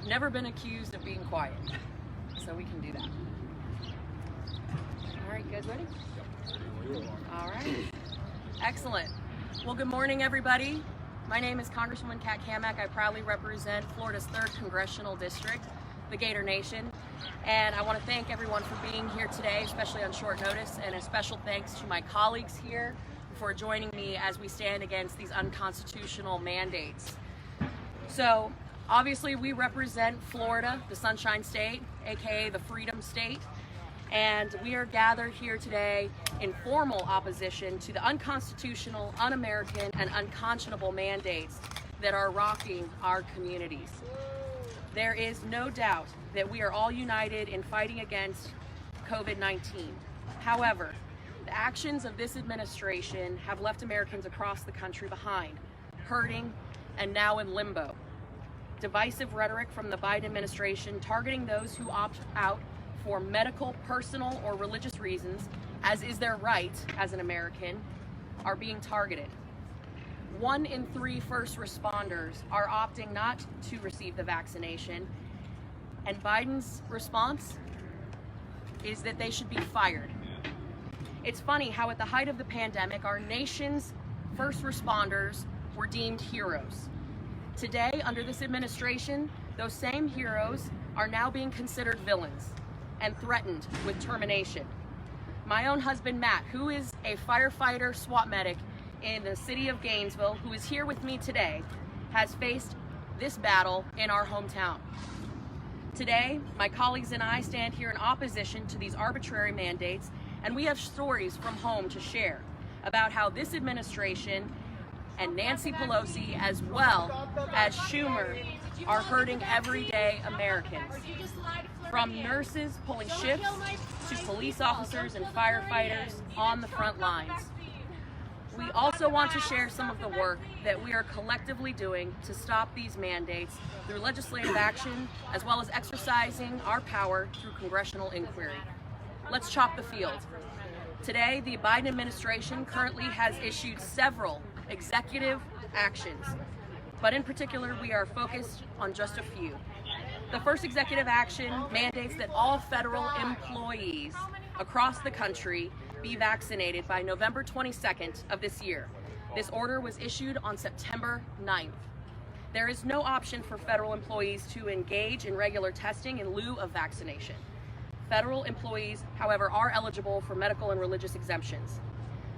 never been accused of being quiet, so we can do that. All right, you guys ready? All right, excellent. Well, good morning, everybody. My name is Congresswoman Cammack. I proudly represent Florida's 3rd Congressional District, the Gator Nation. And I want to thank everyone for being here today, especially on short notice, and a special thanks to my colleagues here for joining me as we stand against these unconstitutional mandates. So, obviously we represent Florida, the Sunshine State, aka the Freedom State, and we are gathered here today in formal opposition to the unconstitutional, un-American, and unconscionable mandates that are rocking our communities. There is no doubt that we are all united in fighting against COVID-19. However, the actions of this administration have left Americans across the country behind, hurting, and now in limbo. Divisive rhetoric from the Biden administration targeting those who opt out for medical, personal, or religious reasons, as is their right as an American, are being targeted. 1 in 3 first responders are opting not to receive the vaccination, and Biden's response is that they should be fired. It's funny how at the height of the pandemic, our nation's first responders were deemed heroes. Today, under this administration, those same heroes are now being considered villains and threatened with termination. My own husband, Matt, who is a firefighter SWAT medic in the city of Gainesville, who is here with me today, has faced this battle in our hometown. Today, my colleagues and I stand here in opposition to these arbitrary mandates, and we have stories from home to share about how this administration and Nancy Pelosi, as well as Schumer, are hurting everyday Americans. From nurses pulling shifts to police officers and firefighters on the front lines. We also want to share some of the work that we are collectively doing to stop these mandates through legislative action, as well as exercising our power through congressional inquiry. Let's chop the field. Today, the Biden administration currently has issued several executive actions, but in particular, we are focused on just a few. The first executive action mandates that all federal employees across the country be vaccinated by November 22nd of this year. This order was issued on September 9th. There is no option for federal employees to engage in regular testing in lieu of vaccination. Federal employees, however, are eligible for medical and religious exemptions.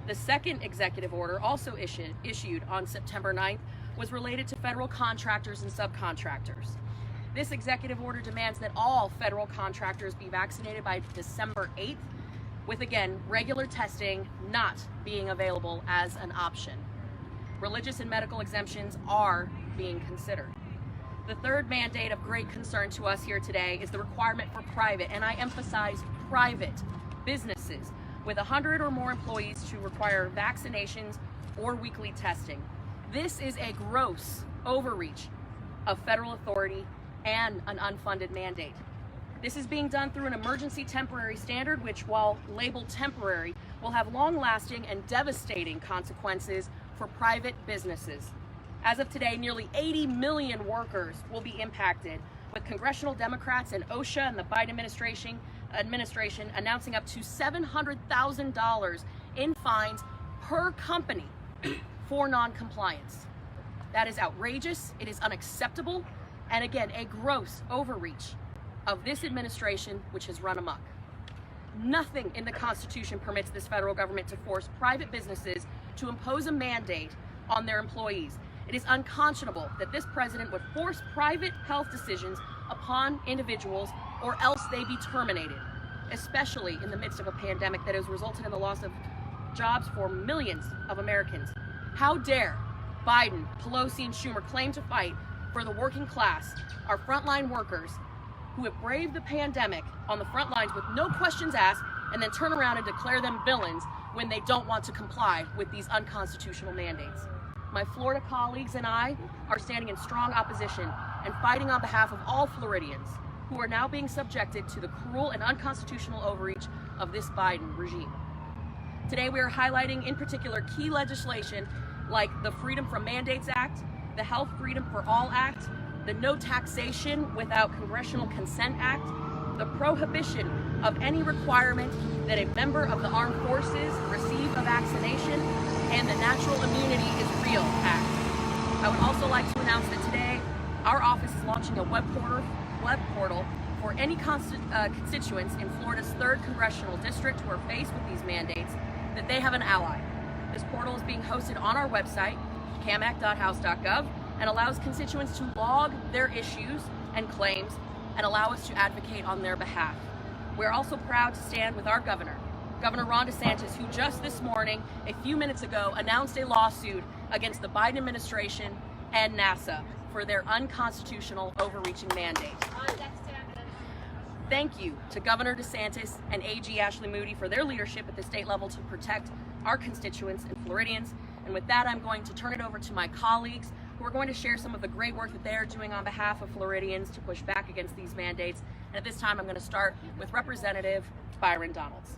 The second executive order, also issued on September 9th, was related to federal contractors and subcontractors. This executive order demands that all federal contractors be vaccinated by December 8th, with, again, regular testing not being available as an option. Religious and medical exemptions are being considered. The third mandate of great concern to us here today is the requirement for private, and I emphasize private, businesses with 100 or more employees to require vaccinations or weekly testing. This is a gross overreach of federal authority and an unfunded mandate. This is being done through an emergency temporary standard, which, while labeled temporary, will have long-lasting and devastating consequences for private businesses. As of today, nearly 80 million workers will be impacted, with congressional Democrats and OSHA and the Biden administration announcing up to $700,000 in fines per company for non-compliance. That is outrageous, it is unacceptable, and again, a gross overreach of this administration, which has run amok. Nothing in the Constitution permits this federal government to force private businesses to impose a mandate on their employees. It is unconscionable that this president would force private health decisions upon individuals, or else they be terminated, especially in the midst of a pandemic that has resulted in the loss of jobs for millions of Americans. How dare Biden, Pelosi, and Schumer claim to fight for the working class, our frontline workers, who have braved the pandemic on the front lines with no questions asked, and then turn around and declare them villains when they don't want to comply with these unconstitutional mandates. My Florida colleagues and I are standing in strong opposition and fighting on behalf of all Floridians who are now being subjected to the cruel and unconstitutional overreach of this Biden regime. Today we are highlighting in particular key legislation like the Freedom from Mandates Act, the Health Freedom for All Act, the No Taxation Without Congressional Consent Act, the prohibition of any requirement that a member of the armed forces receive a vaccination, and the Natural Immunity is Real Act. I would also like to announce that today our office is launching a web portal for any constituents in Florida's 3rd Congressional District who are faced with these mandates, that they have an ally. This portal is being hosted on our website, cammack.house.gov, and allows constituents to log their issues and claims and allow us to advocate on their behalf. We're also proud to stand with our governor, Governor Ron DeSantis, who just this morning, a few minutes ago, announced a lawsuit against the Biden administration and NASA for their unconstitutional overreaching mandate. Thank you to Governor DeSantis and AG Ashley Moody for their leadership at the state level to protect our constituents and Floridians. And with that, I'm going to turn it over to my colleagues who are going to share some of the great work that they are doing on behalf of Floridians to push back against these mandates. And at this time, I'm going to start with Representative Byron Donalds.